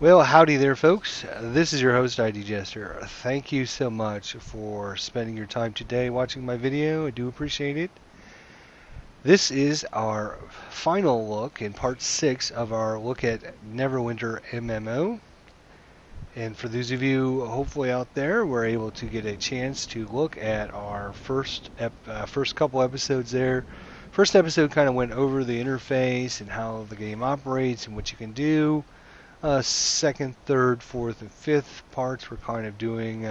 Well, howdy there, folks. This is your host, ID Jester. Thank you so much for spending your time today watching my video. I do appreciate it. This is our final look in part 6 of our look at Neverwinter MMO. And for those of you hopefully out there, we're able to get a chance to look at our first couple episodes there. First episode kind of went over the interface and how the game operates and what you can do. Second, third, fourth, and fifth parts we're kind of doing.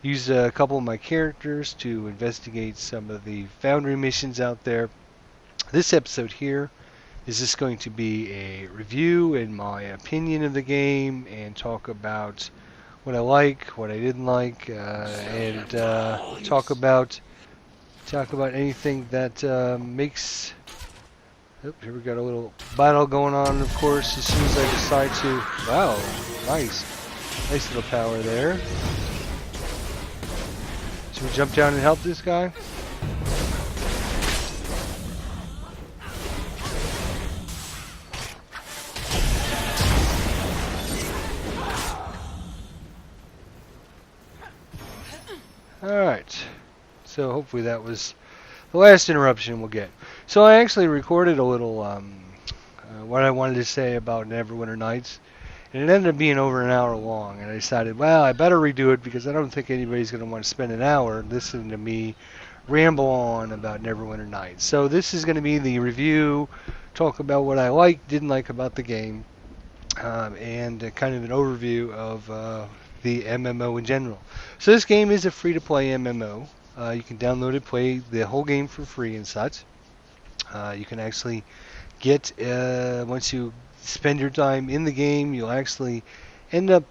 Used a couple of my characters to investigate some of the Foundry missions out there. This episode here is just going to be a review and my opinion of the game and talk about what I like, what I didn't like, and talk about anything that makes. Oh, here we got a little battle going on, of course, as soon as I decide to... Wow, nice. Nice little power there. Should we jump down and help this guy? Alright. So hopefully that was the last interruption we'll get. So I actually recorded a little what I wanted to say about Neverwinter Nights, and it ended up being over an hour long, and I decided, well, I better redo it because I don't think anybody's going to want to spend an hour listening to me ramble on about Neverwinter Nights. So this is going to be the review, talk about what I liked, didn't like about the game, and kind of an overview of the MMO in general. So this game is a free-to-play MMO. You can download it, play the whole game for free and such. You can actually get, once you spend your time in the game, you'll actually end up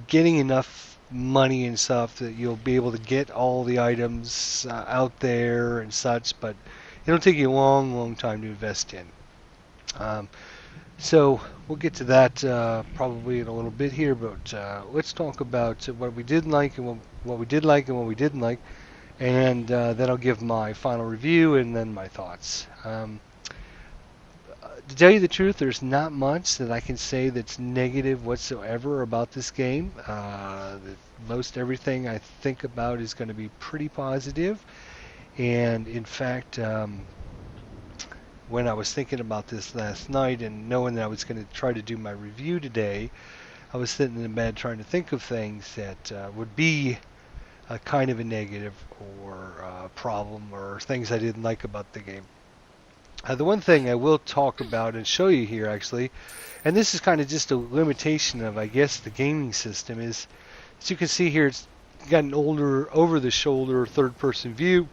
getting enough money and stuff that you'll be able to get all the items out there and such, but it'll take you a long time to invest in. So we'll get to that probably in a little bit here, but let's talk about what we did like and what we did like and what we didn't like, and then I'll give my final review and then my thoughts. To tell you the truth, there's not much that I can say that's negative whatsoever about this game. Most everything I think about is going to be pretty positive, and in fact, when I was thinking about this last night and knowing that I was going to try to do my review today, I was sitting in bed trying to think of things that would be a kind of a negative or a problem or things I didn't like about the game. The one thing I will talk about and show you here actually, and this is kind of just a limitation of, I guess, the gaming system, is, as you can see here, it's got an older over-the-shoulder third-person view.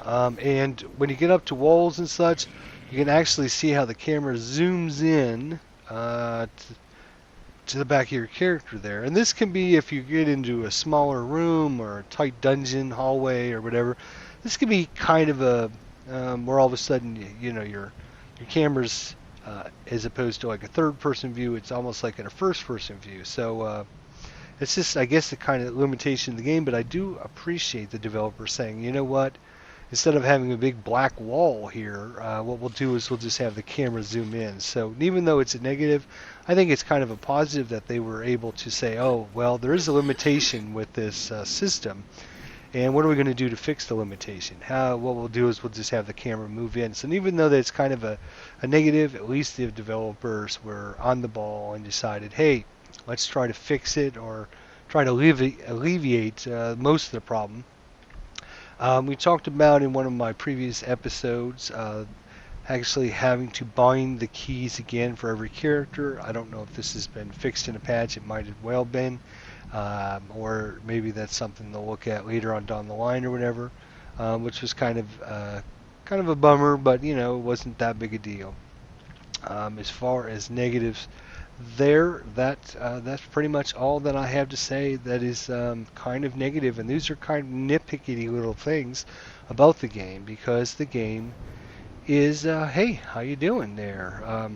And when you get up to walls and such, you can actually see how the camera zooms in to the back of your character there. And this can be if you get into a smaller room or a tight dungeon, hallway, or whatever. This can be kind of a where all of a sudden, you know, your camera's as opposed to like a third-person view, it's almost like in a first-person view. So it's just, I guess, the kind of limitation of the game. But I do appreciate the developer saying, you know what? Instead of having a big black wall here, what we'll do is we'll just have the camera zoom in. So even though it's a negative, I think it's kind of a positive that they were able to say, oh, well, there is a limitation with this system, and what are we going to do to fix the limitation? What we'll do is we'll just have the camera move in. So even though that's kind of a negative, at least the developers were on the ball and decided, hey, let's try to fix it or try to alleviate most of the problem. We talked about in one of my previous episodes actually having to bind the keys again for every character. I don't know if this has been fixed in a patch. It might have well been, or maybe that's something they'll look at later on down the line or whatever, which was kind of a bummer, but you know, it wasn't that big a deal. As far as negatives there, that's pretty much all that I have to say that is kind of negative, and these are kind of nitpicky little things about the game, because the game is hey, how you doing there?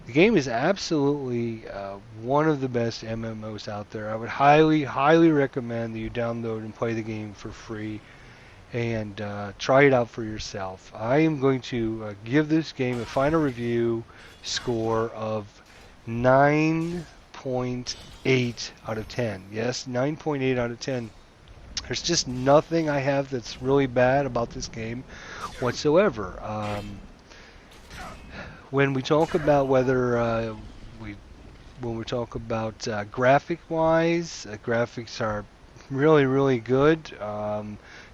The game is absolutely one of the best MMOs out there. I would highly recommend that you download and play the game for free and try it out for yourself. I am going to give this game a final review score of 9.8 out of 10. Yes, 9.8 out of 10. There's just nothing I have that's really bad about this game whatsoever. When we talk about whether we when we talk about graphic wise, graphics are really, really good.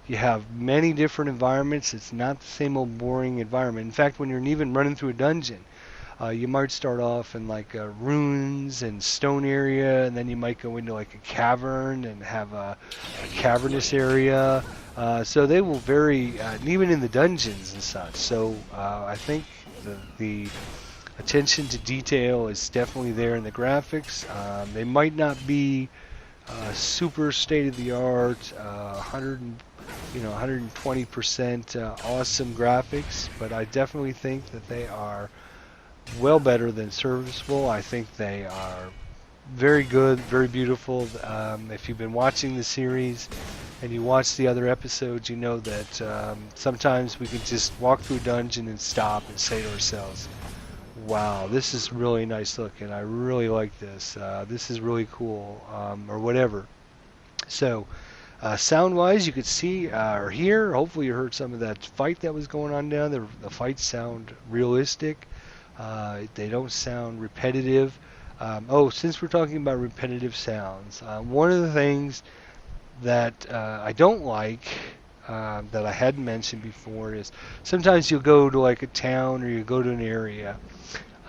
You have many different environments. It's not the same old boring environment. In fact, when you're even running through a dungeon, you might start off in like ruins and stone area, and then you might go into like a cavern and have a cavernous area. So they will vary, even in the dungeons and such. So I think the attention to detail is definitely there in the graphics. They might not be super state of the art, 120% awesome graphics, but I definitely think that they are well better than serviceable. I think they are very good, very beautiful. If you've been watching the series and you watch the other episodes, you know that sometimes we can just walk through a dungeon and stop and say to ourselves, wow, this is really nice looking. I really like this. This is really cool, or whatever. So, sound-wise, you could see or hear. Hopefully, you heard some of that fight that was going on down there. The fights sound realistic. They don't sound repetitive. Since we're talking about repetitive sounds, one of the things that I don't like, that I hadn't mentioned before, is sometimes you'll go to like a town or you go to an area,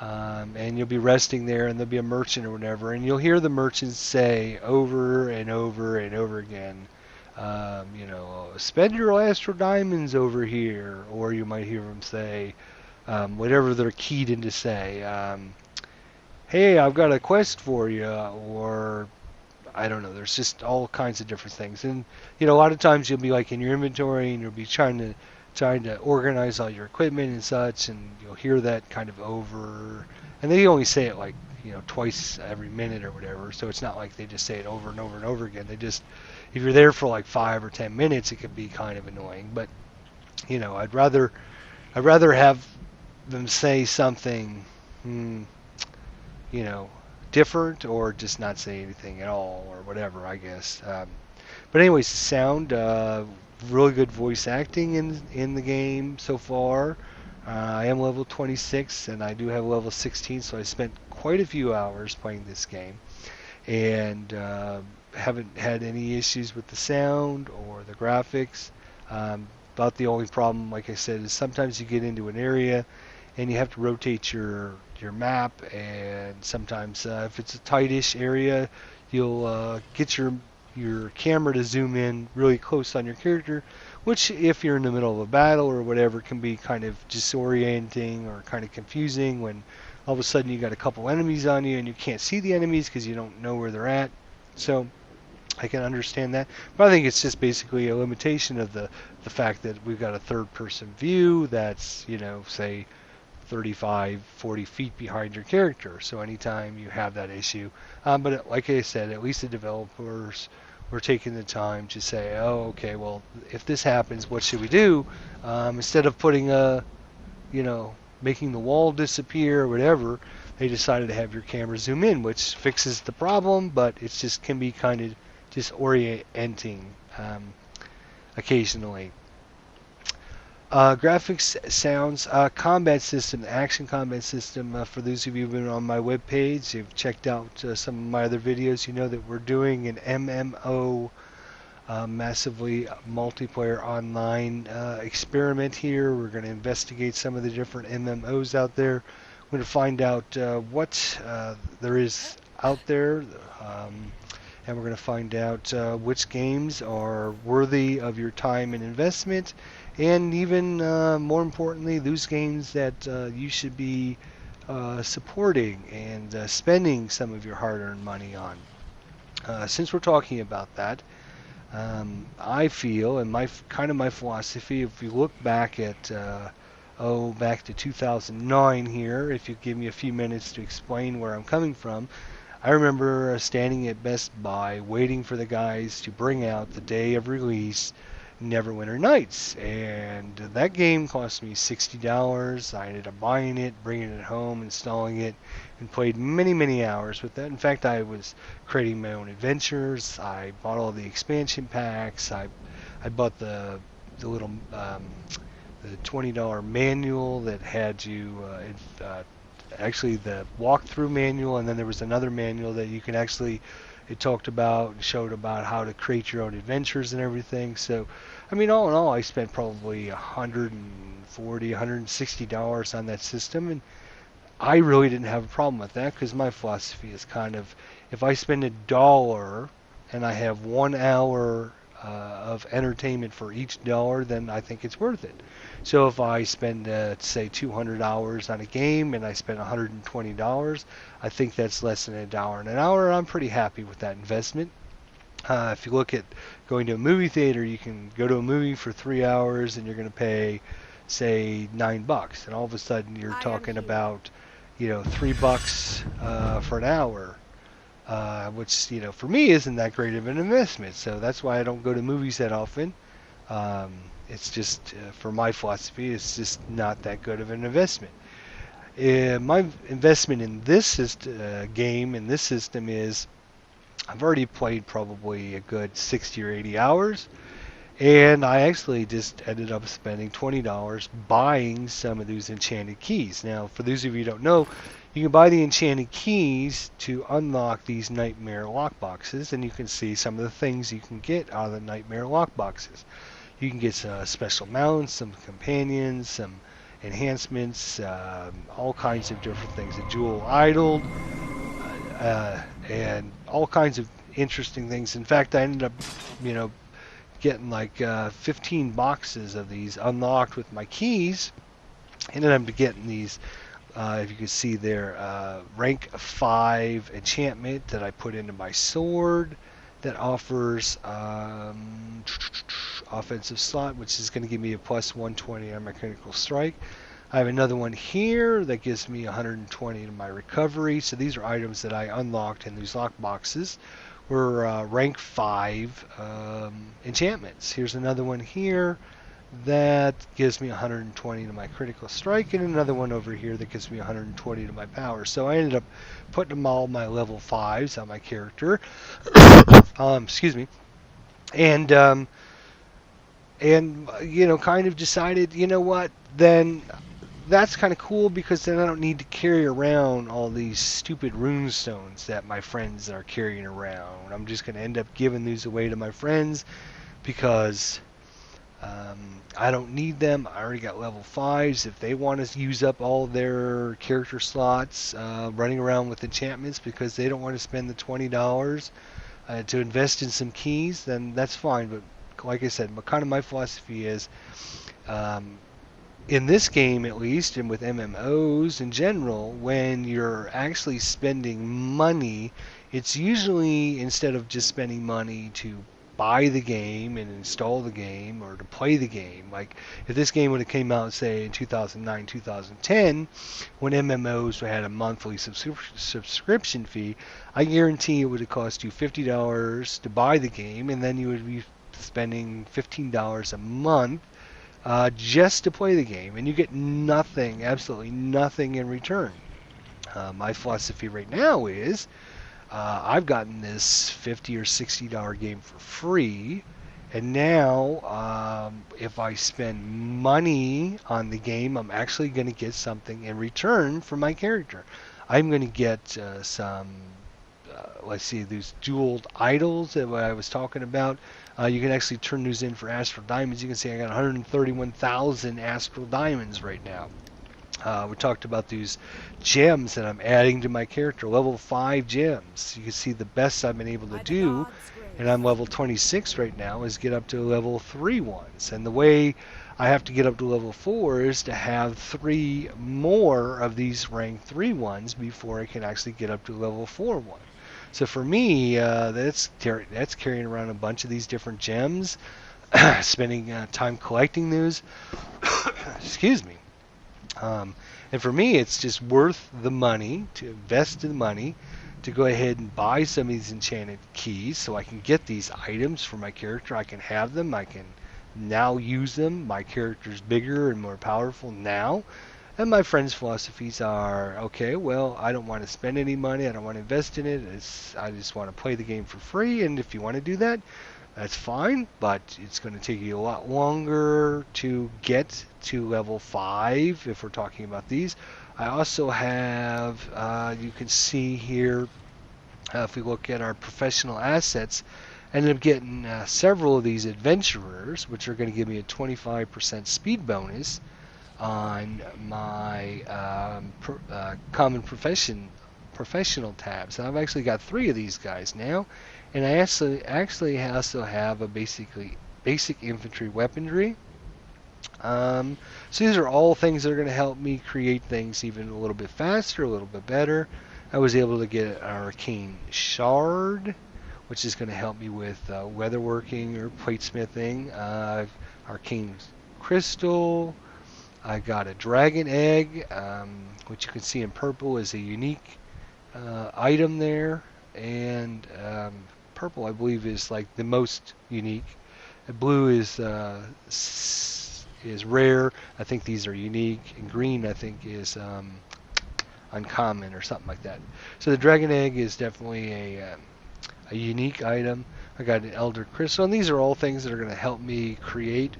and you'll be resting there, and there'll be a merchant or whatever, and you'll hear the merchant say over and over and over again, spend your astral diamonds over here, or you might hear them say, whatever they're keyed in to say, hey, I've got a quest for you, or I don't know. There's just all kinds of different things, and a lot of times you'll be like in your inventory, and you'll be trying to organize all your equipment and such, and you'll hear that kind of over, and they only say it like twice every minute or whatever, so it's not like they just say it over and over and over again. They just, if you're there for like 5 or 10 minutes, it could be kind of annoying. But I'd rather have them say something different, or just not say anything at all, or whatever, I guess. But anyways, sound, really good voice acting in the game so far. I am level 26, and I do have level 16, so I spent quite a few hours playing this game, and haven't had any issues with the sound or the graphics. About the only problem, like I said, is sometimes you get into an area and you have to rotate your map, and sometimes if it's a tightish area, you'll get your camera to zoom in really close on your character, which, if you're in the middle of a battle or whatever, can be kind of disorienting or kind of confusing when all of a sudden you got a couple enemies on you and you can't see the enemies because you don't know where they're at. So I can understand that, but I think it's just basically a limitation of the fact that we've got a third-person view that's, say 35, 40 feet behind your character. So anytime you have that issue, but like I said, at least the developers were taking the time to say, oh, okay, well, if this happens, what should we do? Instead of putting making the wall disappear or whatever, they decided to have your camera zoom in, which fixes the problem, but it just can be kind of disorienting occasionally. Graphics, sounds, combat system, the action combat system. For those of you who've been on my webpage, you've checked out some of my other videos, you know that we're doing an MMO, massively multiplayer online experiment here. We're going to investigate some of the different MMOs out there. We're going to find out what there is out there, and we're going to find out which games are worthy of your time and investment, and even more importantly, those games that you should be supporting and spending some of your hard-earned money on. Since we're talking about that, I feel, and my philosophy, if you look back at back to 2009 here, if you give me a few minutes to explain where I'm coming from, I remember standing at Best Buy waiting for the guys to bring out the day of release Neverwinter Nights, and that game cost me $60. I ended up buying it, bringing it home, installing it, and played many, many hours with that. In fact, I was creating my own adventures. I bought all the expansion packs. I bought the little the $20 manual that had you actually the walkthrough manual, and then there was another manual that you can actually it talked about and showed about how to create your own adventures and everything. So, I mean, all in all, I spent probably $160 on that system, and I really didn't have a problem with that because my philosophy is kind of if I spend $1 and I have 1 hour of entertainment for each dollar, then I think it's worth it. So if I spend, say, 200 hours on a game and I spend $120, I think that's less than $1 an hour. I'm pretty happy with that investment. If you look at going to a movie theater, you can go to a movie for 3 hours and you're going to pay, say, $9, and all of a sudden you're talking about, $3 for an hour. Which, for me isn't that great of an investment. So that's why I don't go to movies that often. It's just, for my philosophy, it's just not that good of an investment. My investment in this game, in this system is, I've already played probably a good 60 or 80 hours. And I actually just ended up spending $20 buying some of those enchanted keys. Now, for those of you who don't know, you can buy the enchanted keys to unlock these nightmare lockboxes, and you can see some of the things you can get out of the nightmare lockboxes. You can get special mounts, some companions, some enhancements, all kinds of different things. A jewel idol, and all kinds of interesting things. In fact, I ended up, getting like 15 boxes of these unlocked with my keys. Ended up getting these, if you can see there, rank 5 enchantment that I put into my sword that offers offensive slot, which is going to give me a plus 120 on my critical strike. I have another one here that gives me 120 to my recovery. So these are items that I unlocked in these lock boxes. Were rank 5 enchantments. Here's another one here that gives me 120 to my critical strike, and another one over here that gives me 120 to my power. So I ended up putting them all my level 5s on my character. Excuse me. And kind of decided, what, then that's kind of cool because then I don't need to carry around all these stupid rune stones that my friends are carrying around. I'm just going to end up giving these away to my friends because I don't need them. I already got level 5s. If they want to use up all their character slots running around with enchantments because they don't want to spend the $20 to invest in some keys, then that's fine. But like I said, my philosophy is in this game at least, and with MMOs in general, when you're actually spending money, it's usually instead of just spending money to buy the game and install the game or to play the game. Like if this game would have came out, say, in 2009, 2010, when MMOs had a monthly subscription fee, I guarantee it would have cost you $50 to buy the game, and then you would be spending $15 a month just to play the game, and you get nothing, absolutely nothing in return. My philosophy right now is I've gotten this $50 or $60 game for free, and now if I spend money on the game, I'm actually going to get something in return for my character. I'm going to get some, let's see, these jeweled idols that I was talking about. You can actually turn those in for astral diamonds. You can see I got 131,000 astral diamonds right now. We talked about these gems that I'm adding to my character, level 5 gems. You can see the best I've been able to do, and I'm level 26 right now, is get up to level 3 ones. And the way I have to get up to level 4 is to have 3 more of these rank 3 ones before I can actually get up to level 4 one. So for me, that's carrying around a bunch of these different gems, spending time collecting those. Excuse me. And for me, it's just worth the money to invest the money to go ahead and buy some of these enchanted keys so I can get these items for my character. I can have them. I can now use them. My character's bigger and more powerful now. And my friends' philosophies are, okay, well, I don't want to spend any money. I don't want to invest in it. I just want to play the game for free. And if you want to do that, that's fine. But it's going to take you a lot longer to get to level 5 if we're talking about these. I also have, you can see here, if we look at our professional assets, I ended up getting several of these adventurers, which are going to give me a 25% speed bonus on my common professional tabs. And I've actually got 3 of these guys now, and I actually also have a basic infantry weaponry. So these are all things that are going to help me create things even a little bit faster, a little bit better. I was able to get an arcane shard, which is going to help me with weatherworking or platesmithing. Arcane crystal. I got a dragon egg, which you can see in purple is a unique item there, and purple I believe is like the most unique. Blue is rare. I think these are unique, and green I think is uncommon or something like that. So the dragon egg is definitely a unique item. I got an elder crystal, and these are all things that are going to help me create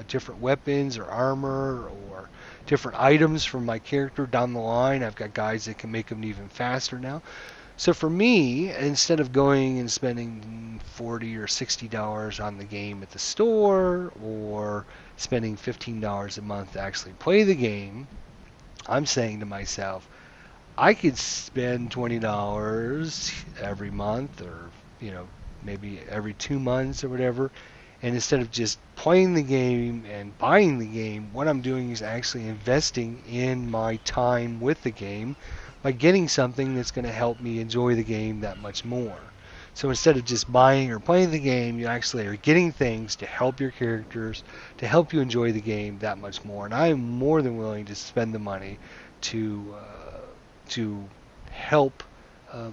different weapons or armor or different items from my character down the line. I've got guys that can make them even faster now. So for me, instead of going and spending $40 or $60 on the game at the store or spending $15 a month to actually play the game, I'm saying to myself, I could spend $20 every month, or maybe every 2 months or whatever, and instead of just playing the game and buying the game, what I'm doing is actually investing in my time with the game by getting something that's going to help me enjoy the game that much more. So instead of just buying or playing the game, you actually are getting things to help your characters, to help you enjoy the game that much more. And I am more than willing to spend the money to help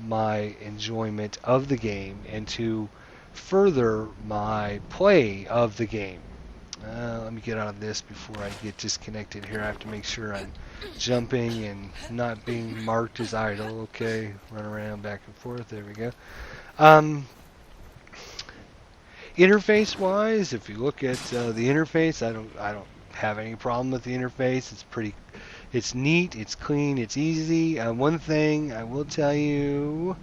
my enjoyment of the game and to further my play of the game. Let me get out of this before I get disconnected here. I have to make sure I'm jumping and not being marked as idle. Okay, run around back and forth. There we go. Interface-wise, if you look at the interface, I don't have any problem with the interface. It's neat, it's clean, it's easy. One thing I will tell you,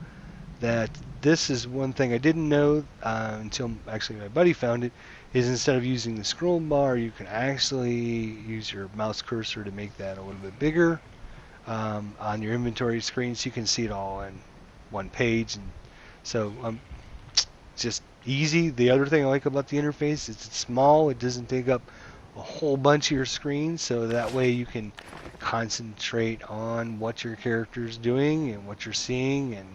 that this is one thing I didn't know until actually my buddy found it, is instead of using the scroll bar, you can actually use your mouse cursor to make that a little bit bigger on your inventory screen, so you can see it all in one page. And so just easy. The other thing I like about the interface is it's small. It doesn't take up a whole bunch of your screen, so that way you can concentrate on what your character is doing and what you're seeing and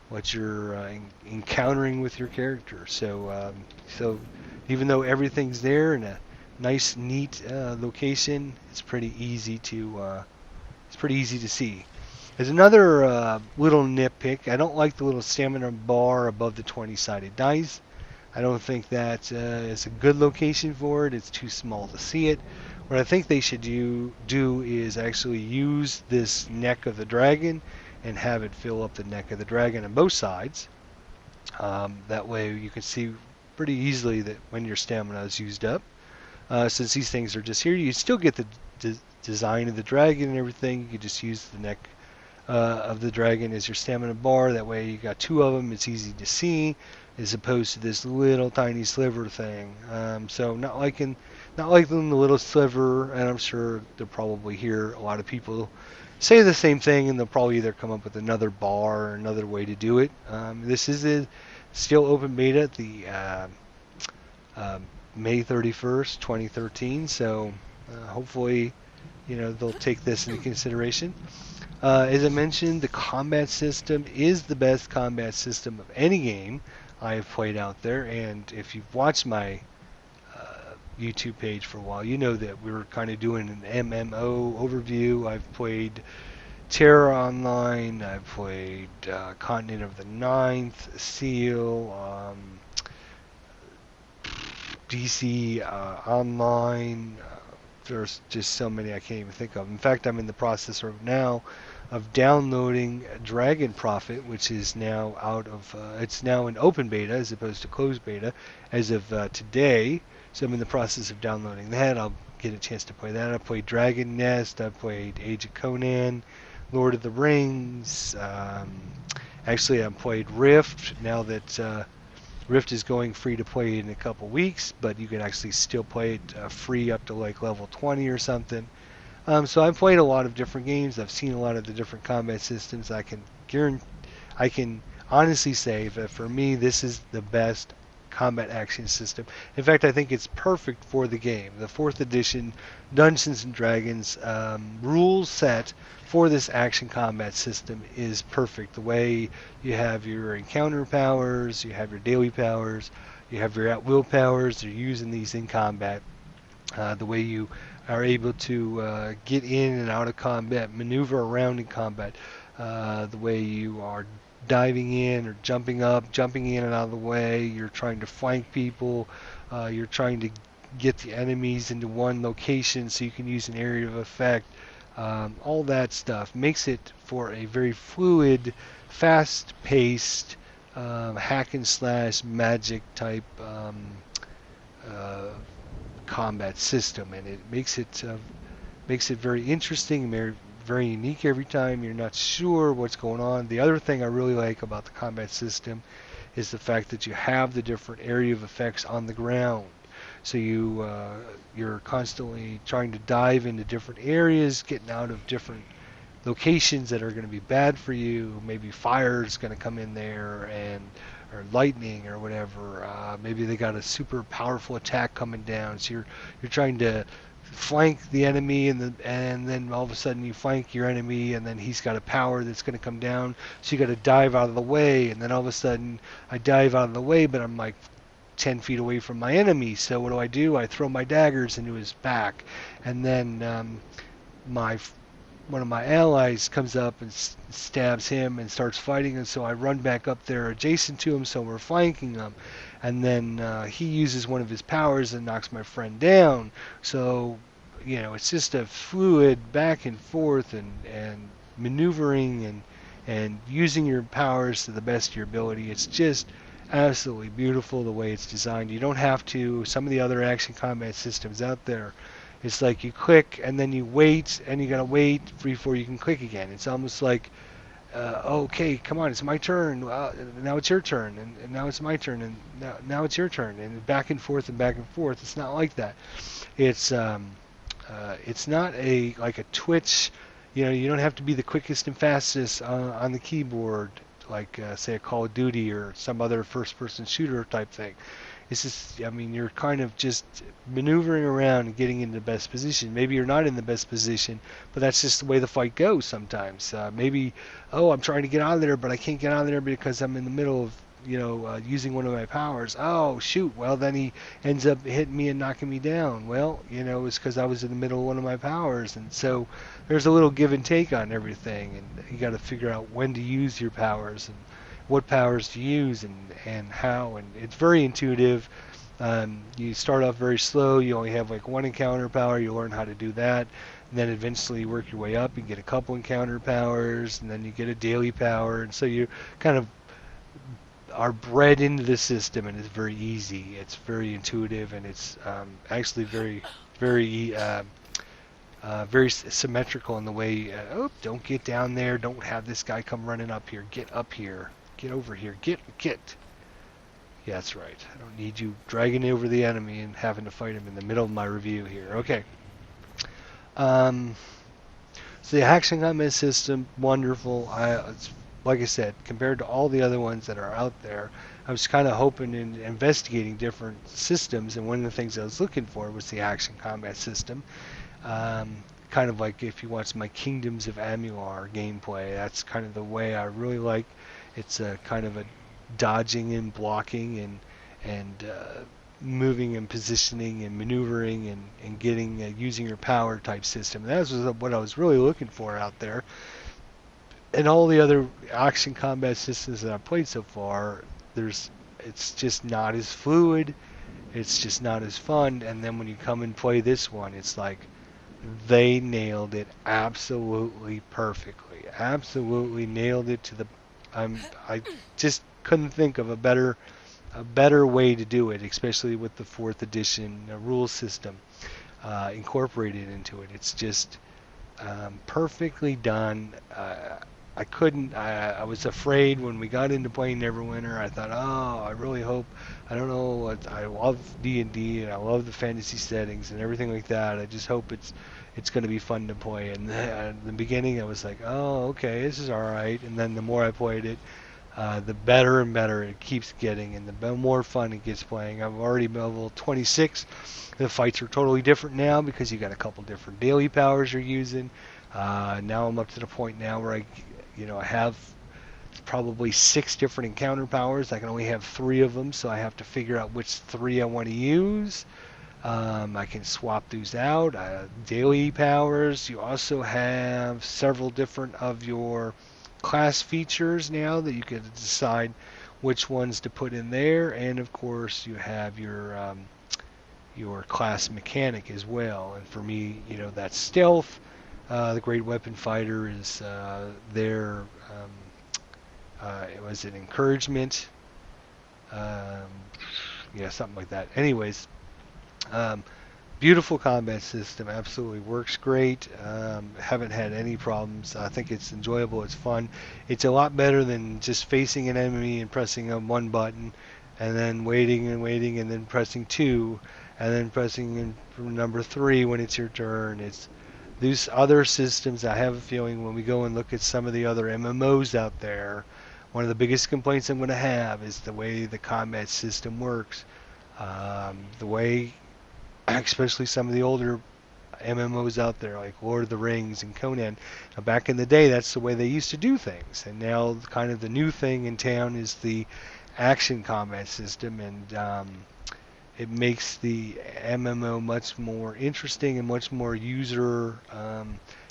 what you're encountering with your character. So even though everything's there in a nice, neat location, it's pretty easy to see. There's another little nitpick. I don't like the little stamina bar above the 20-sided dice. I don't think that is a good location for it. It's too small to see it. What I think they should do is actually use this neck of the dragon and have it fill up the neck of the dragon on both sides. That way you can see pretty easily that when your stamina is used up. Since these things are just here, you still get the design of the dragon and everything. You can just use the neck of the dragon as your stamina bar. That way you got 2 of them. It's easy to see, as opposed to this little tiny sliver thing. So not liking the little sliver, and I'm sure they'll probably hear a lot of people say the same thing, and they'll probably either come up with another bar or another way to do it. This is still open beta at the May 31st, 2013. So hopefully, they'll take this into consideration. As I mentioned, the combat system is the best combat system of any game I have played out there. And if you've watched my YouTube page for a while, you know that we were kind of doing an MMO overview. I've played Terra Online, I've played Continent of the Ninth, Seal, DC, online. There's just so many I can't even think of. In fact, I'm in the process right now of downloading Dragon Prophet, which is now out of it's now in open beta as opposed to closed beta as of today. So I'm in the process of downloading that. I'll get a chance to play that. I played Dragon Nest. I played Age of Conan, Lord of the Rings. Actually, I played Rift. Now that Rift is going free to play in a couple weeks, but you can actually still play it free up to like level 20 or something. So I've played a lot of different games. I've seen a lot of the different combat systems. I can honestly say that for me, this is the best combat action system. In fact, I think it's perfect for the game. The 4th edition Dungeons and Dragons rule set for this action combat system is perfect. The way you have your encounter powers, you have your daily powers, you have your at-will powers. They're using these in combat. The way you are able to get in and out of combat, maneuver around in combat, the way you are diving in or jumping up, jumping in and out of the way, you're trying to flank people, you're trying to get the enemies into one location so you can use an area of effect. All that stuff makes it for a very fluid, fast-paced, hack and slash magic type combat system, and it makes it very interesting, very unique every time. You're not sure what's going on. The other thing I really like about the combat system is the fact that you have the different area of effects on the ground. So you're constantly trying to dive into different areas, getting out of different locations that are going to be bad for you. Maybe fire is going to come in there, or lightning or whatever. Maybe they got a super powerful attack coming down. So you're trying to flank the enemy, and then all of a sudden you flank your enemy, and then he's got a power that's going to come down. So you got to dive out of the way, and then all of a sudden I dive out of the way, but I'm like 10 feet away from my enemy. So what do? I throw my daggers into his back, and then one of my allies comes up and stabs him and starts fighting, and so I run back up there adjacent to him, so we're flanking him, and then he uses one of his powers and knocks my friend down. So it's just a fluid back and forth and maneuvering and using your powers to the best of your ability. It's just absolutely beautiful the way it's designed. You don't have to. Some of the other action combat systems out there, it's like you click and then you wait, and you gotta wait before you can click again. It's almost like, okay, come on, it's my turn. Now it's your turn, and now it's my turn, and now it's your turn, and back and forth and back and forth. It's not like that. It's not like a Twitch. You don't have to be the quickest and fastest on the keyboard, like say a Call of Duty or some other first-person shooter type thing. It's just, you're kind of just maneuvering around and getting into the best position. Maybe you're not in the best position, but that's just the way the fight goes sometimes. Maybe, I'm trying to get out of there, but I can't get out of there because I'm in the middle of, using one of my powers. Oh, shoot. Well, then he ends up hitting me and knocking me down. Well, it's because I was in the middle of one of my powers. And so there's a little give and take on everything, and you got to figure out when to use your powers and what powers to use and how, and it's very intuitive. You start off very slow. You only have like one encounter power. You learn how to do that, and then eventually you work your way up and get a couple encounter powers, and then you get a daily power, and so you kind of are bred into the system, and it's very easy. It's very intuitive, and it's actually very, very very symmetrical in the way, don't get down there, don't have this guy come running up here, get up here, get over here, get. Yeah, that's right. I don't need you dragging over the enemy and having to fight him in the middle of my review here. Okay. So the action combat system, wonderful. It's, like I said, compared to all the other ones that are out there, I was kind of hoping and investigating different systems, and one of the things I was looking for was the action combat system. Kind of like if you watch my Kingdoms of Amular gameplay, that's kind of the way I really like. It's a kind of a dodging and blocking and moving and positioning and maneuvering and getting using your power type system. That was what I was really looking for out there. And all the other action combat systems that I've played so far, it's just not as fluid. it's just not as fun. And then when you come and play this one, it's like they nailed it absolutely perfectly. Absolutely nailed it to the. I just couldn't think of a better way to do it, especially with the fourth edition rule system incorporated into it. It's just perfectly done. I couldn't. I was afraid when we got into playing Neverwinter. I thought, oh, I really hope. I don't know. I love D&D and I love the fantasy settings and everything like that. I just hope it's going to be fun to play. And in the beginning, I was like, oh, okay, this is all right. And then the more I played it, the better and better it keeps getting, and the more fun it gets playing. I'm already level 26. The fights are totally different now because you got a couple different daily powers you're using. Now I'm up to the point now where I have probably 6 different encounter powers. I can only have 3 of them, so I have to figure out which 3 I want to use. I can swap these out. Daily powers. You also have several different of your class features now that you can decide which ones to put in there, and of course you have your class mechanic as well. And for me, that's stealth. The great weapon fighter is there. It was an encouragement. Um, yeah, something like that. Anyways, beautiful combat system. Absolutely works great. Haven't had any problems. I think it's enjoyable. It's fun. It's a lot better than just facing an enemy and pressing one button and then waiting and waiting and then pressing 2 and then pressing number 3 when it's your turn. It's these other systems. I have a feeling when we go and look at some of the other MMOs out there, one of the biggest complaints I'm going to have is the way the combat system works. The way, especially some of the older MMOs out there like Lord of the Rings and Conan. Now, back in the day, that's the way they used to do things. And now kind of the new thing in town is the action combat system, and it makes the MMO much more interesting and much more user.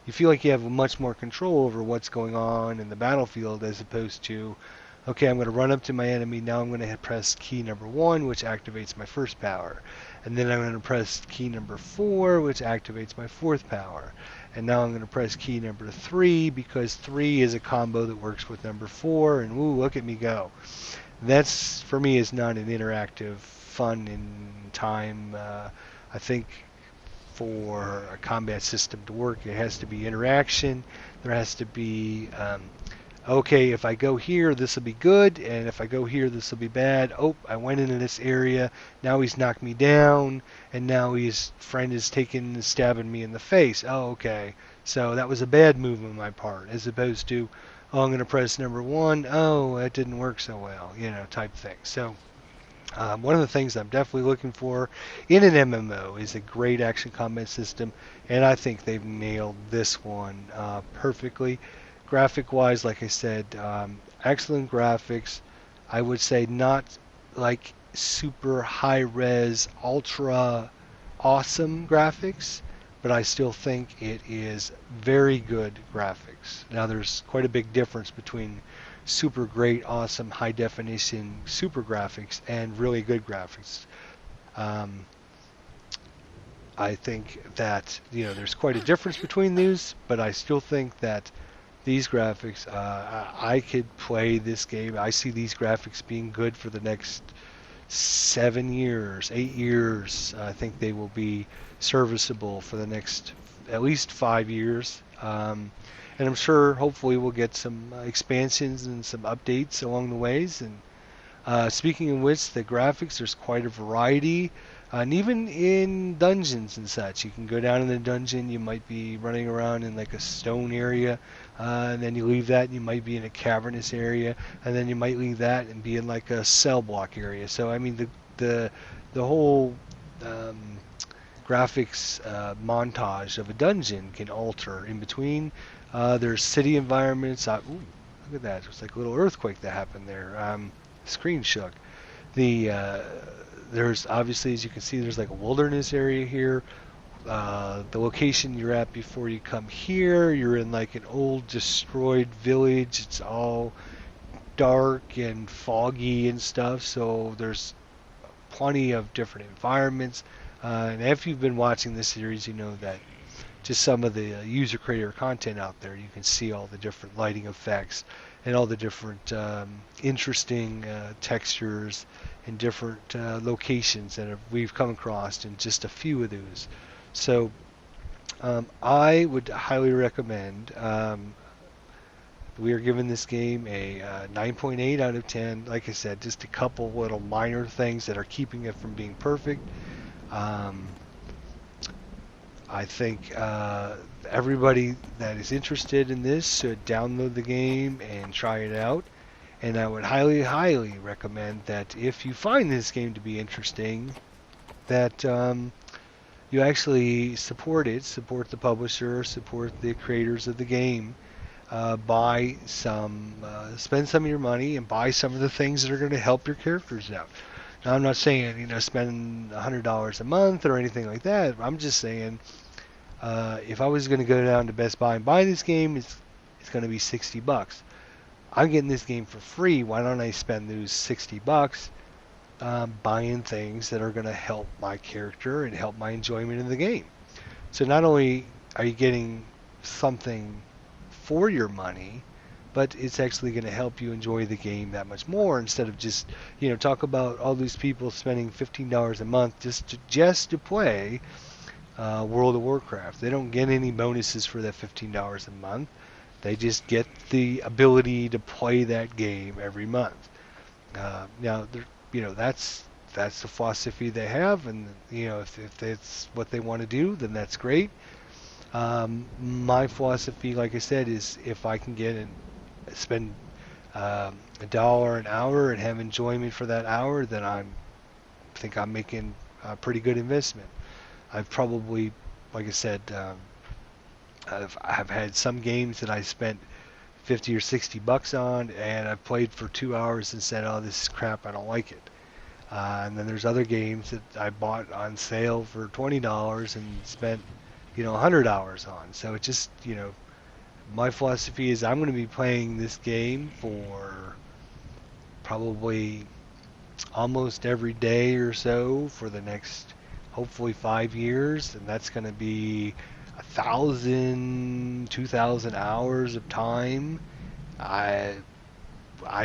You feel like you have much more control over what's going on in the battlefield as opposed to, okay, I'm going to run up to my enemy. Now I'm going to press key number 1, which activates my first power. And then I'm going to press key number 4, which activates my fourth power. And now I'm going to press key number 3 because 3 is a combo that works with number 4. And woo, look at me go. That's, for me, is not an interactive fun in time. I think for a combat system to work, it has to be interaction. There has to be, okay, if I go here, this will be good, and if I go here, this will be bad. Oh, I went into this area. Now he's knocked me down, and now his friend is stabbing me in the face. Oh, okay. So that was a bad move on my part, as opposed to, oh, I'm going to press number 1. Oh, that didn't work so well, type thing. So one of the things I'm definitely looking for in an MMO is a great action combat system, and I think they've nailed this one perfectly. Graphic-wise, like I said, excellent graphics. I would say not like super high-res, ultra awesome graphics, but I still think it is very good graphics. Now, there's quite a big difference between super great, awesome, high definition, super graphics and really good graphics. I think that there's quite a difference between these, but I still think that these graphics, I could play this game. I see these graphics being good for the next 7 years, 8 years. I think they will be serviceable for the next at least 5 years. And I'm sure, hopefully, we'll get some expansions and some updates along the ways. And speaking of which, the graphics, there's quite a variety. And even in dungeons and such, you can go down in the dungeon, you might be running around in like a stone area, and then you leave that and you might be in a cavernous area, and then you might leave that and be in like a cell block area. So I mean the whole graphics montage of a dungeon can alter in between. There's city environments. Ooh, look at that. It's like a little earthquake that happened there. Screen shook. There's obviously, as you can see, there's like a wilderness area here. The location you're at before you come here, you're in like an old destroyed village. It's all dark and foggy and stuff. So there's plenty of different environments. And if you've been watching this series, you know that just some of the user creator content out there, you can see all the different lighting effects and all the different interesting textures and different locations that we've come across in just a few of those. So I would highly recommend. We are giving this game a 9.8 out of 10. Like I said, just a couple little minor things that are keeping it from being perfect. Um, I think everybody that is interested in this should download the game and try it out. And I would highly, highly recommend that if you find this game to be interesting, that you actually support it, support the publisher, support the creators of the game. Spend some of your money and buy some of the things that are going to help your characters out. Now, I'm not saying, spend $100 a month or anything like that. I'm just saying, if I was going to go down to Best Buy and buy this game, it's going to be $60. I'm getting this game for free. Why don't I spend those $60 buying things that are going to help my character and help my enjoyment of the game? So not only are you getting something for your money, but it's actually going to help you enjoy the game that much more, instead of just, talk about all these people spending $15 a month just to play World of Warcraft. They don't get any bonuses for that $15 a month. They just get the ability to play that game every month. Now, that's the philosophy they have, and if that's what they want to do, then that's great. My philosophy, like I said, is if I can get and spend $1 an hour and have enjoyment for that hour, then I think I'm making a pretty good investment. I've probably, like I said, I've had some games that I spent $50 or $60 on, and I've played for 2 hours and said, "Oh, this is crap. I don't like it." And then there's other games that I bought on sale for $20 and spent 100 hours on. So it just, my philosophy is I'm going to be playing this game for probably almost every day or so for the next, hopefully, 5 years, and that's going to be 1,000, 2,000 hours of time. I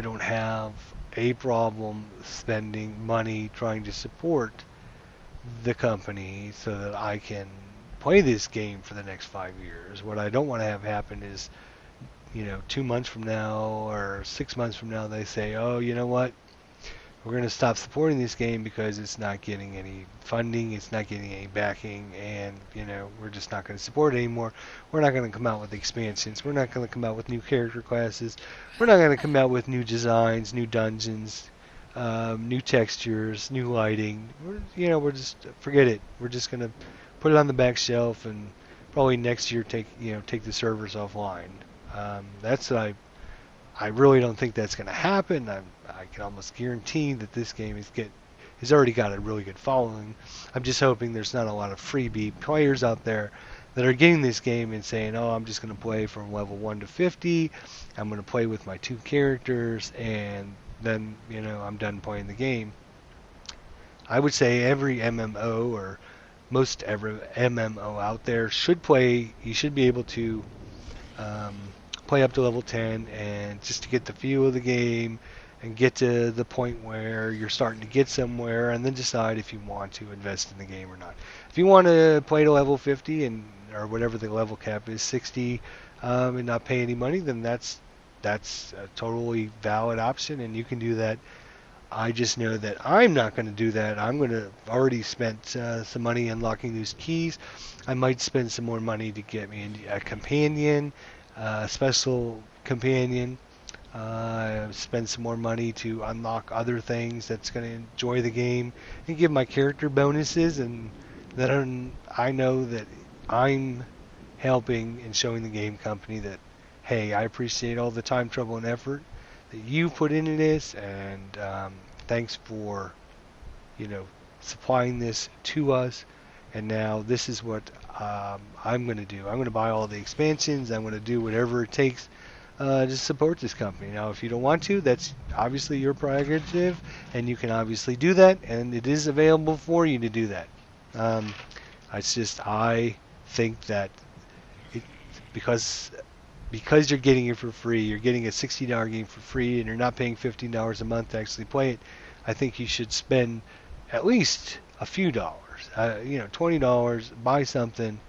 don't have a problem spending money trying to support the company so that I can play this game for the next 5 years. What I don't want to have happen is, 2 months from now or 6 months from now, they say, "Oh, you know what? We're going to stop supporting this game because it's not getting any funding, it's not getting any backing, and, we're just not going to support it anymore. We're not going to come out with expansions. We're not going to come out with new character classes. We're not going to come out with new designs, new dungeons, new textures, new lighting. We're just, forget it. We're just going to put it on the back shelf and probably next year take the servers offline." That's what I really don't think that's going to happen. I can almost guarantee that this game has already got a really good following. I'm just hoping there's not a lot of freebie players out there that are getting this game and saying, "Oh, I'm just going to play from level 1 to 50. I'm going to play with my 2 characters, and then, I'm done playing the game." I would say every MMO, or most every MMO out there, you should be able to play up to level 10, and just to get the feel of the game and get to the point where you're starting to get somewhere, and then decide if you want to invest in the game or not. If you want to play to level 50 or whatever the level cap is, 60, and not pay any money, then that's a totally valid option, and you can do that. I just know that I'm not going to do that. I'm going to already spent some money unlocking those keys. I might spend some more money to get me a companion, a special companion. Spend some more money to unlock other things that's going to enjoy the game and give my character bonuses, and then I know that I'm helping and showing the game company that, hey, I appreciate all the time, trouble, and effort that you put into this, and thanks for supplying this to us, and now this is what I'm going to do. I'm going to buy all the expansions. I'm going to do whatever it takes to support this company. Now, if you don't want to, that's obviously your prerogative, and you can obviously do that, and it is available for you to do that. Um, it's just I think that it, because because you're getting it for free, you're getting a $60 game for free, and you're not paying $15 a month to actually play it. I think you should spend at least a few dollars, $20, buy something,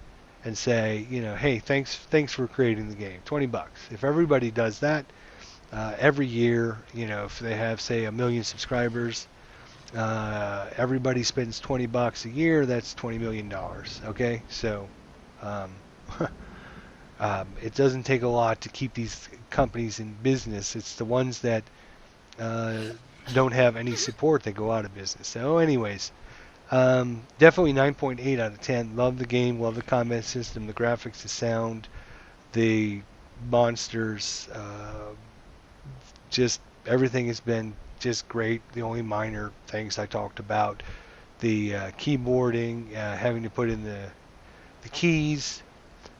and say, hey, thanks for creating the game. $20. If everybody does that every year, if they have, say, 1 million subscribers, everybody spends $20 a year. That's $20 million. Okay, so. Um, it doesn't take a lot to keep these companies in business. It's the ones that uh, don't have any support that go out of business. So, anyways, definitely 9.8 out of 10. Love the game, love the combat system, the graphics, the sound, the monsters. Just everything has been just great. The only minor things I talked about, the keyboarding, having to put in the keys,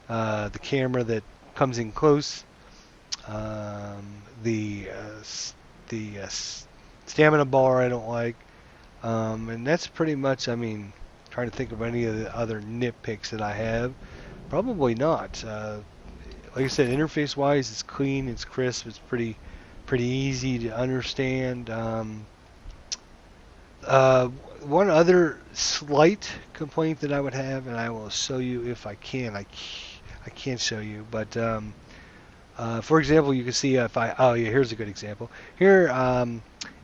the camera that comes in close, um, the stamina bar I don't like, and that's pretty much. I mean, trying to think of any of the other nitpicks that I have. Probably not. Like I said, interface-wise, it's clean, it's crisp, it's pretty easy to understand. Uh, One other slight complaint that I would have, and I will show you if I can. I can't show you, but for example, you can see if I. Oh yeah, here's a good example. Here,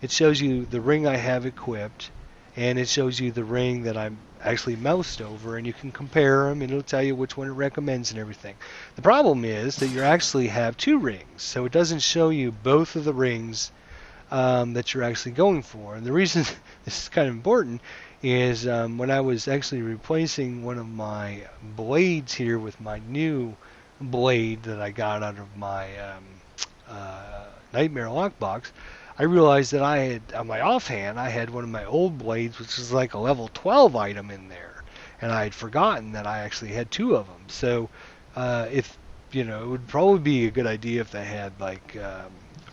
it shows you the ring I have equipped, and it shows you the ring that I'm actually moused over, and you can compare them, and it'll tell you which one it recommends and everything. The problem is that you actually have two rings, so it doesn't show you both of the rings that you're actually going for. And the reason this is kind of important is when I was actually replacing one of my blades here with my new blade that I got out of my Nightmare lockbox, I realized that I had, on my offhand, I had one of my old blades, which is like a level 12 item in there. And I had forgotten that I actually had two of them. So if, it would probably be a good idea if they had like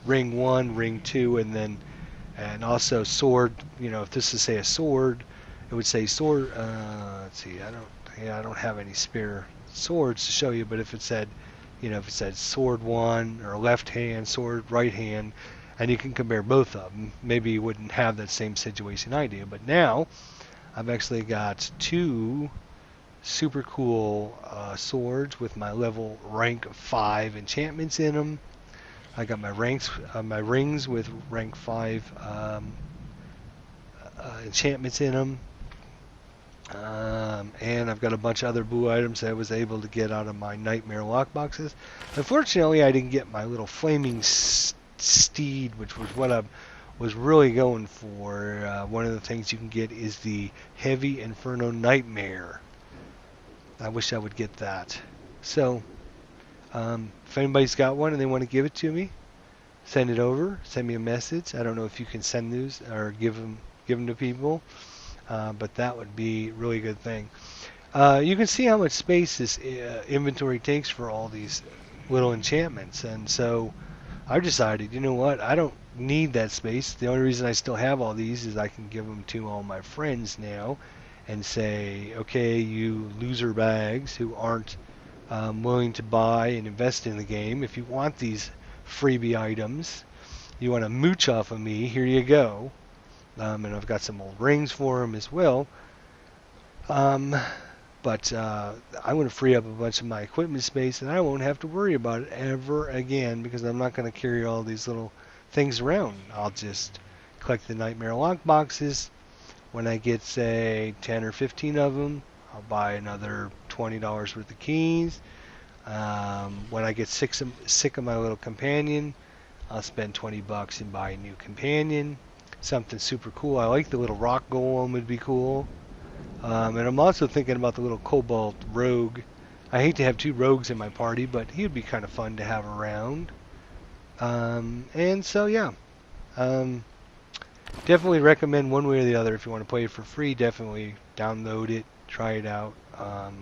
ring 1, ring 2, and also sword. If this is say a sword, it would say sword. Let's see, I don't have any spare swords to show you, but if it said, if it said sword 1 or left hand, sword right hand, and you can compare both of them, maybe you wouldn't have that same situation I do. But now I've actually got two super cool swords with my level rank 5 enchantments in them. I got my rings with rank 5 enchantments in them, and I've got a bunch of other blue items that I was able to get out of my Nightmare lockboxes. Unfortunately, I didn't get my little flaming steed, which was what I was really going for. One of the things you can get is the Heavy Inferno Nightmare. I wish I would get that. So, if anybody's got one and they want to give it to me, send it over. Send me a message. I don't know if you can send those or give them to people, but that would be a really good thing. You can see how much space this inventory takes for all these little enchantments, and so I decided, you know what, I don't need that space. The only reason I still have all these is I can give them to all my friends now and say, okay, you loser bags who aren't willing to buy and invest in the game, if you want these freebie items, you want to mooch off of me, here you go. And I've got some old rings for them as well. But I'm going to free up a bunch of my equipment space, and I won't have to worry about it ever again because I'm not going to carry all these little things around. I'll just collect the Nightmare lockboxes. When I get, say, 10 or 15 of them, I'll buy another $20 worth of keys. When I get sick of my little companion, I'll spend $20 and buy a new companion. Something super cool. I like the little rock golem, would be cool. And I'm also thinking about the little Cobalt Rogue. I hate to have two rogues in my party, but he would be kind of fun to have around. And so, yeah. Definitely recommend one way or the other. If you want to play it for free, definitely download it, try it out.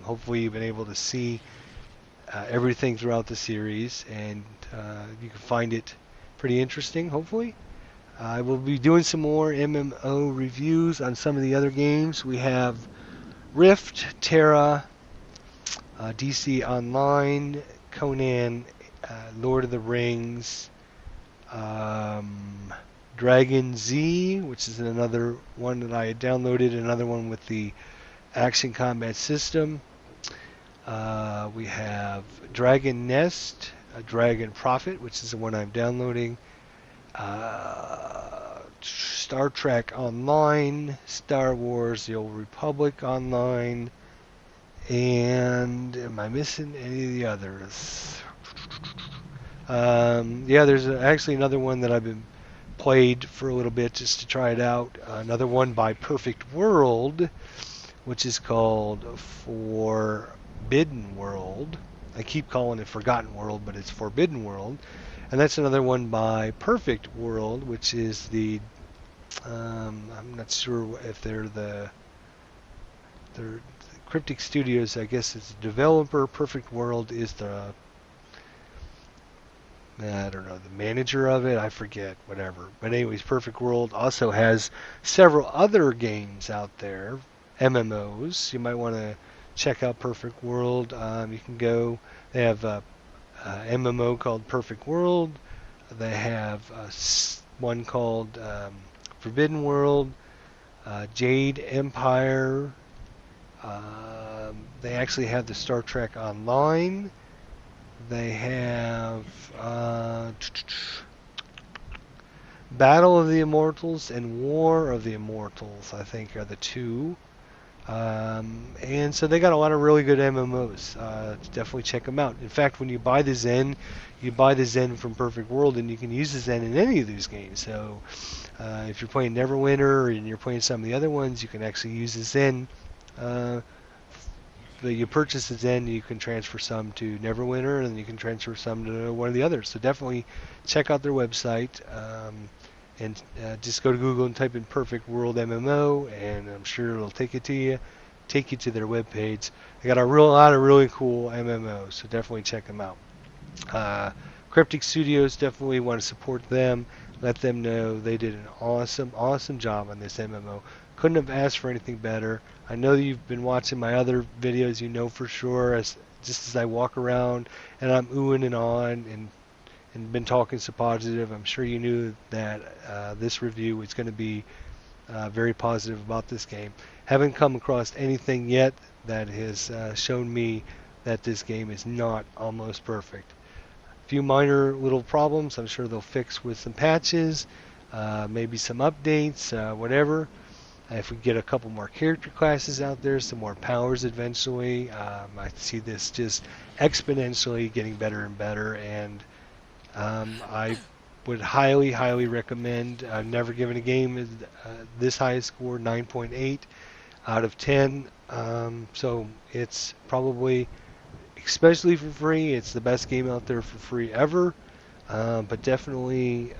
Hopefully you've been able to see everything throughout the series, and you can find it pretty interesting, hopefully. I will be doing some more MMO reviews on some of the other games. We have Rift, Terra, DC Online, Conan, Lord of the Rings, um, Dragon Z, which is another one that I had downloaded, another one with the action combat system. We have Dragon Nest, Dragon Prophet, which is the one I'm downloading. Star Trek Online, Star Wars: The Old Republic Online, and am I missing any of the others? Yeah, there's actually another one that I've been played for a little bit just to try it out. Another one by Perfect World, which is called Forbidden World. I keep calling it Forgotten World, but it's Forbidden World. And that's another one by Perfect World, which is the I'm not sure if they're Cryptic Studios. I guess it's the developer. Perfect World is the I don't know, the manager of it. I forget, whatever. But anyways, Perfect World also has several other games out there, MMOs. You might want to check out Perfect World. You can go. They have a MMO called Perfect World. They have one called Forbidden World, Jade Empire. They actually have the Star Trek Online. They have Battle of the Immortals and War of the Immortals, I think, are the two. And so they got a lot of really good MMOs. Definitely check them out. In fact, when you buy the Zen, you buy the Zen from Perfect World, and you can use the Zen in any of these games. So if you're playing Neverwinter and you're playing some of the other ones, you can actually use the Zen. You purchase the Zen, you can transfer some to Neverwinter, and you can transfer some to one of the others. So definitely check out their website. And just go to Google and type in Perfect World MMO, and I'm sure it'll take you to their webpage. They got a lot of really cool MMOs, so definitely check them out. Cryptic Studios, definitely want to support them. Let them know they did an awesome job on this MMO. Couldn't have asked for anything better. I know that you've been watching my other videos, you know for sure, just as I walk around and I'm oohing and on and been talking so positive. I'm sure you knew that this review was going to be very positive about this game. Haven't come across anything yet that has shown me that this game is not almost perfect. A few minor little problems I'm sure they'll fix with some patches, maybe some updates, whatever. If we get a couple more character classes out there, some more powers eventually, I see this just exponentially getting better and better, and I would highly recommend. I've never given a game this high a score, 9.8 out of 10. So it's probably, especially for free, it's the best game out there for free ever. But definitely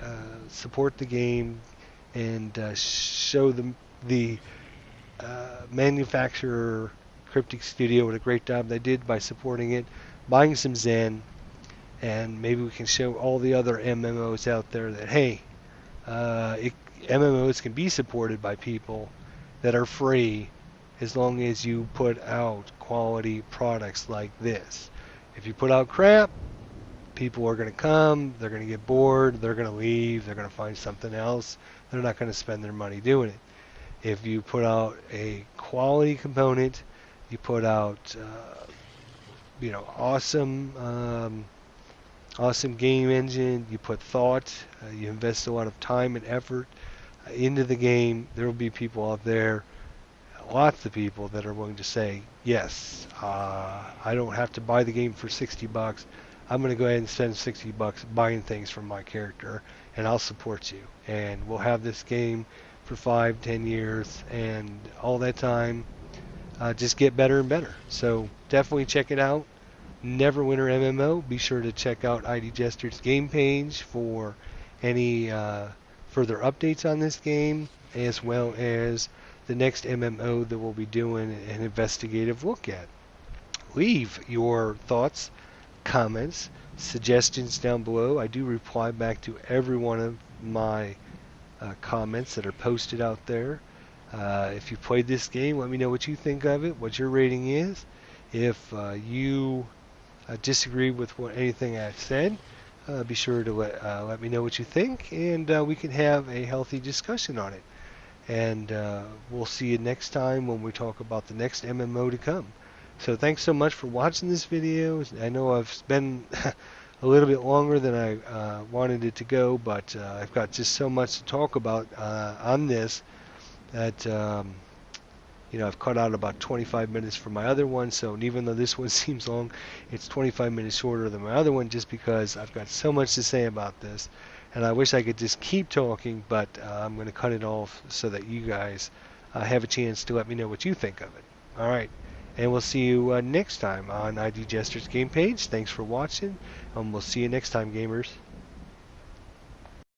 support the game and show the manufacturer, Cryptic Studio, what a great job they did by supporting it, buying some Zen. And maybe we can show all the other MMOs out there that, hey, MMOs can be supported by people that are free as long as you put out quality products like this. If you put out crap, people are going to come, they're going to get bored, they're going to leave, they're going to find something else. They're not going to spend their money doing it. If you put out a quality component, you put out, awesome game engine, you put thought, you invest a lot of time and effort into the game, there will be people out there, lots of people that are willing to say, yes, I don't have to buy the game for $60. I'm going to go ahead and spend $60 buying things from my character, and I'll support you. And we'll have this game for 5-10 years, and all that time just get better and better. So definitely check it out. Neverwinter MMO. Be sure to check out ID Jester's game page for any further updates on this game, as well as the next MMO that we'll be doing an investigative look at. Leave your thoughts comments, suggestions down below. I do reply back to every one of my comments that are posted out there. If you played this game, let me know what you think of it, what your rating is. If you disagree with anything I've said, be sure to let me know what you think, and we can have a healthy discussion on it. And we'll see you next time when we talk about the next MMO to come. So thanks so much for watching this video. I know I've been a little bit longer than I wanted it to go, but I've got just so much to talk about on this that I've cut out about 25 minutes from my other one. So even though this one seems long, it's 25 minutes shorter than my other one, just because I've got so much to say about this. And I wish I could just keep talking, but I'm going to cut it off so that you guys have a chance to let me know what you think of it. All right. And we'll see you next time on ID Jester's Game Page. Thanks for watching, and we'll see you next time, gamers.